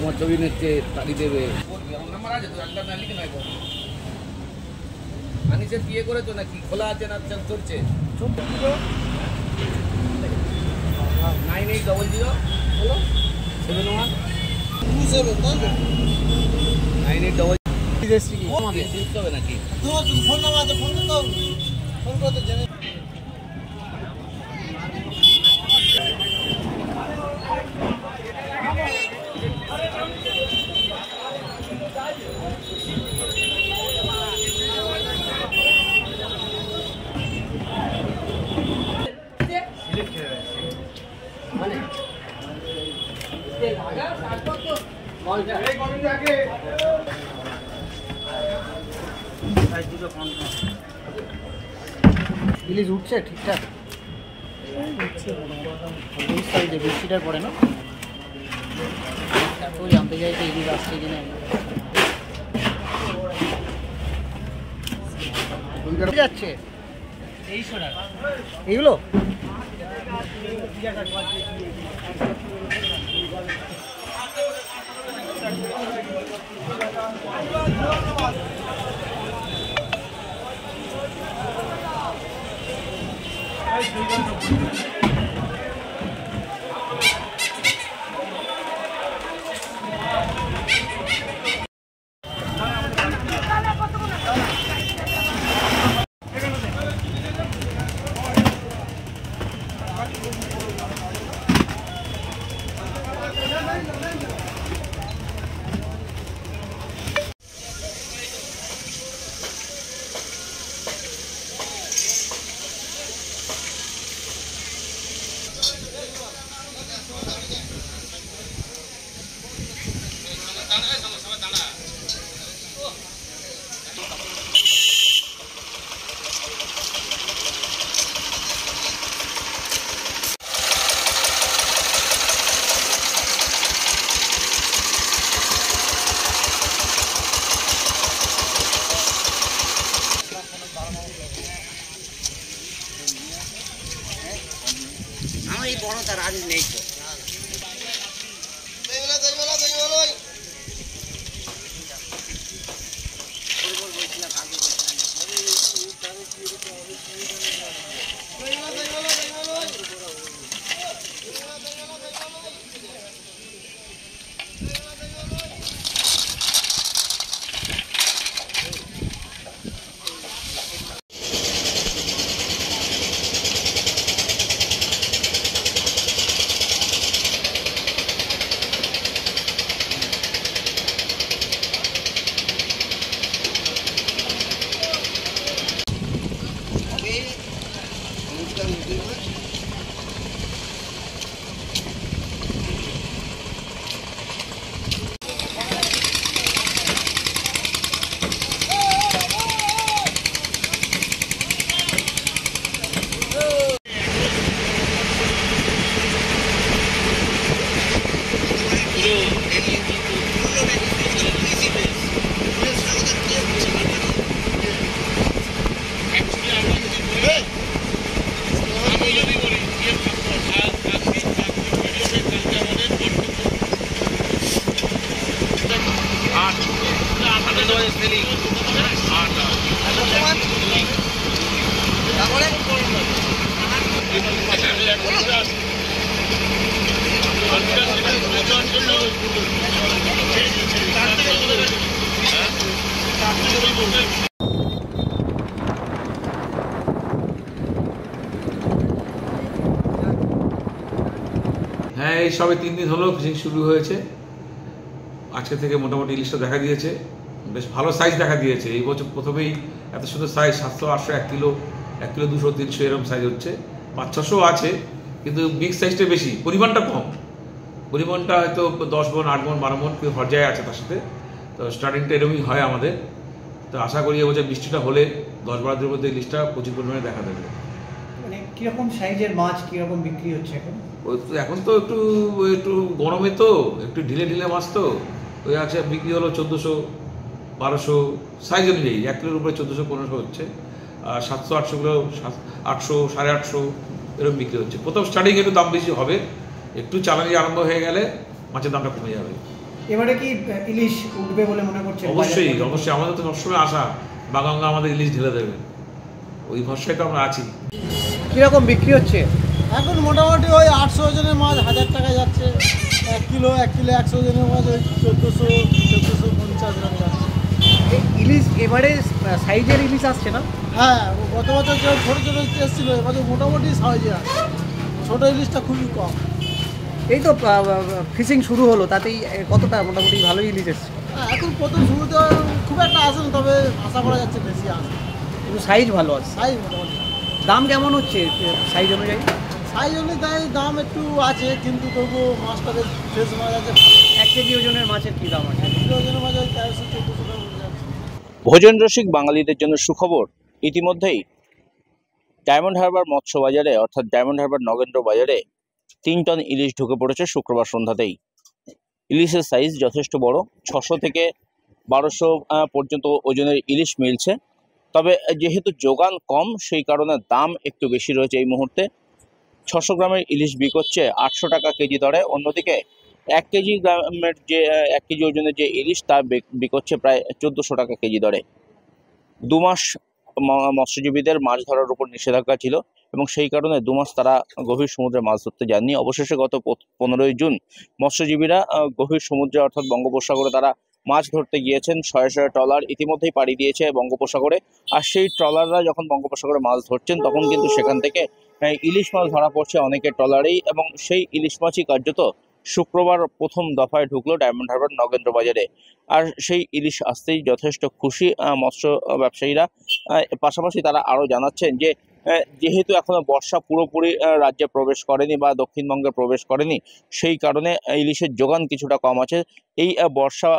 তোমার ছবি নিচ্ছে তাড়ি দেবে। আনিসের বিয়ে করেছো নাকি? খোলা আছে না চলছে? 9800 হবে নাকি? ফোন নাম্বার আছে, ফোন করতে জেনে ইলিশ উঠছে ঠিকঠাক? বৃষ্টিটার পরে না তারপর জানতে চাই তো ইলিশ আসছে কিনা। যাচ্ছে এইগুলো আমার এই বড় তার আজ নেই তো। হ্যাঁ, এই সবে 3 দিন হলো ফিশিং শুরু হয়েছে। আজকে থেকে মোটামুটি ইলিশটা দেখা দিয়েছে, বেশ ভালো সাইজ দেখা দিয়েছে। এই বছর প্রথমেই এত সুন্দর সাইজ, 700, 800, 1 কিলো, 1 কিলো 200, 300 এরকম সাইজ হচ্ছে। 500-600 আছে, কিন্তু বিগ সাইজটা বেশি, পরিমাণটা কম। পরিমাণটা হয়তো 10 মণ, 8 মণ, 12 মণ পর্যায়ে আছে তার সাথে। তো স্টার্টিংটা এরকমই হয় আমাদের। তো আশা করি এবছর বৃষ্টিটা হলে 10-12 দিনের মধ্যে ইলিশটা প্রচুর পরিমাণে দেখা দেবে। মানে কিরকম সাইজের মাছ কিরকম বিক্রি হচ্ছে এখন? এখন তো একটু গরমে তো একটু ঢিলে ঢিলে মাছ তো ওই আছে, বিক্রি হলো 1400, 1200 সাইজ অনুযায়ী। 1 কিলোর উপরে 1400-1500 হচ্ছে। আর 700-800 কিলো 800, 850 এরকম বিক্রি হচ্ছে। প্রথম স্টার্টিং একটু দাম বেশি হবে, একটু চালানি আরম্ভ হয়ে গেলে মাছের দামটা কমে যাবে। এবারে কি ইলিশ উঠবে বলে মনে করছেন? অবশ্যই অবশ্যই, আমাদের তো সবসময় আশা বাগঙ্গা আমাদের ইলিশ ঢেলে দেবে, ওই ভরসায় তো আমরা আছি। কিরকম বিক্রি হচ্ছে? এখন মোটামুটি ওই 800 ওজনের মাছ 1000 টাকা যাচ্ছে, 1 কিলো 100 ওজনের মাছ ওই 1450 গ্রাম যাচ্ছে। ইলিশ এবারে সাইজের ইলিশ আসছে না? হ্যাঁ, গত বছর যে ছোটো ছোটো এসেছিলো, এবার মোটামুটি সাইজে আছে, ছোটো ইলিশটা খুবই কম। এই তো ফিশিং শুরু হলো, তাতেই কতটা মোটামুটি ভালোই ইলিশ এসছে। হ্যাঁ, এখন প্রথম শুরুতে খুব একটা আসে না, তবে আশা করা যাচ্ছে বেশি আসে, কিন্তু সাইজ ভালো আছে। সাইজ মোটামুটি। দাম কেমন হচ্ছে সাইজ অনুযায়ী? সাইজ অনুযায়ী দাম একটু আছে, কিন্তু তবুও মাছটা বেশ ফ্রেশ মাছ আছে। 1 কেজি ওজনের মাছের কি দাম আছে? 1 কিলো ওজনের মাছ ওই 1300-1400 টাকা পড়ে যাচ্ছে। ভোজন রসিক বাঙালিদের জন্য সুখবর। ইতিমধ্যেই ডায়মন্ড হারবার মৎস্য বাজারে অর্থাৎ ডায়মন্ড হারবার নগেন্দ্র বাজারে 3 টন ইলিশ ঢুকে পড়েছে শুক্রবার সন্ধ্যাতেই। ইলিশের সাইজ যথেষ্ট বড়, 600 থেকে 1200 পর্যন্ত ওজনের ইলিশ মিলছে। তবে যেহেতু যোগান কম, সেই কারণে দাম একটু বেশি রয়েছে এই মুহূর্তে। 600 গ্রামের ইলিশ বিকোচ্ছে 800 টাকা কেজি দরে। অন্যদিকে 1 কেজি গ্রামের যে 1 কেজি ওজনের যে ইলিশ তা বিকোচ্ছে প্রায় 1400 টাকা কেজি দরে। 2 মাস মৎস্যজীবীদের মাছ ধরার উপর নিষেধাজ্ঞা ছিল এবং সেই কারণে 2 মাস তারা গভীর সমুদ্রে মাছ ধরতে যাননি। অবশেষে গত 15ই জুন মৎস্যজীবীরা গভীর সমুদ্রে অর্থাৎ বঙ্গোপসাগরে তারা মাছ ধরতে গিয়েছেন। শয়ে শয়ে ট্রলার ইতিমধ্যেই পাড়ি দিয়েছে বঙ্গোপসাগরে। আর সেই ট্রলাররা যখন বঙ্গোপসাগরে মাছ ধরছেন, তখন কিন্তু সেখান থেকে ইলিশ মাছ ধরা পড়ছে অনেকের ট্রলারেই, এবং সেই ইলিশ মাছই কার্যত শুক্রবার প্রথম দফায় ঢুকলো ডায়মন্ড হারবার নগেন্দ্র বাজারে। আর সেই ইলিশ আসতেই যথেষ্ট খুশি মৎস্য ব্যবসায়ীরা। পাশাপাশি তারা আরও জানাচ্ছেন যে যেহেতু এখনো বর্ষা পুরোপুরি রাজ্যে প্রবেশ করেনি বা দক্ষিণবঙ্গে প্রবেশ করেনি, সেই কারণে ইলিশের যোগান কিছুটা কম আছে। এই বর্ষা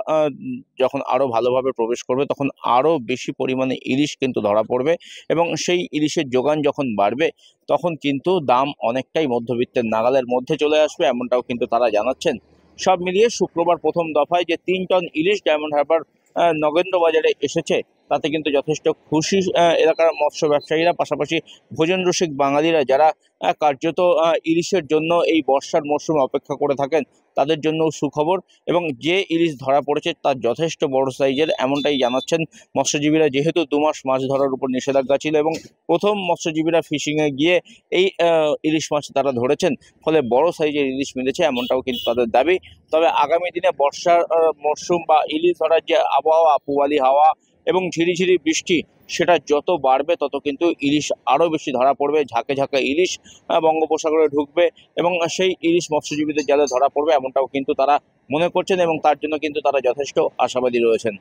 যখন আরও ভালোভাবে প্রবেশ করবে, তখন আরও বেশি পরিমাণে ইলিশ কিন্তু ধরা পড়বে, এবং সেই ইলিশের যোগান যখন বাড়বে, তখন কিন্তু দাম অনেকটাই মধ্যবিত্তের নাগালের মধ্যে চলে আসবে, এমনটাও কিন্তু তারা জানাচ্ছেন। সব মিলিয়ে শুক্রবার প্রথম দফায় যে 3 টন ইলিশ ডায়মন্ড হারবার নগেন্দ্র বাজারে এসেছে, তাতে কিন্তু যথেষ্ট খুশি এলাকার মৎস্য ব্যবসায়ীরা। পাশাপাশি ভোজন রসিক বাঙালিরা যারা কার্যত ইলিশের জন্য এই বর্ষার মরশুমে অপেক্ষা করে থাকেন, তাদের জন্যও সুখবর। এবং যে ইলিশ ধরা পড়েছে তার যথেষ্ট বড় সাইজের, এমনটাই জানাচ্ছেন মৎস্যজীবীরা। যেহেতু 2 মাস মাছ ধরার উপর নিষেধাজ্ঞা ছিল এবং প্রথম মৎস্যজীবীরা ফিশিংয়ে গিয়ে এই ইলিশ মাছ তারা ধরেছেন, ফলে বড় সাইজের ইলিশ মিলেছে, এমনটাও কিন্তু তাদের দাবি। তবে আগামী দিনে বর্ষার মরশুম বা ইলিশ ধরার যে আবহাওয়া, পূবালি হাওয়া এবং ঝিরিঝিরি বৃষ্টি, সেটা যত বাড়বে তত কিন্তু ইলিশ আরও বেশি ধরা পড়বে। ঝাঁকে ঝাঁকে ইলিশ বঙ্গোপসাগরে ঢুকবে এবং সেই ইলিশ মৎস্যজীবীদের জালে ধরা পড়বে, এমনটাও কিন্তু তারা মনে করছেন, এবং তার জন্য কিন্তু তারা যথেষ্ট আশাবাদী রয়েছেন।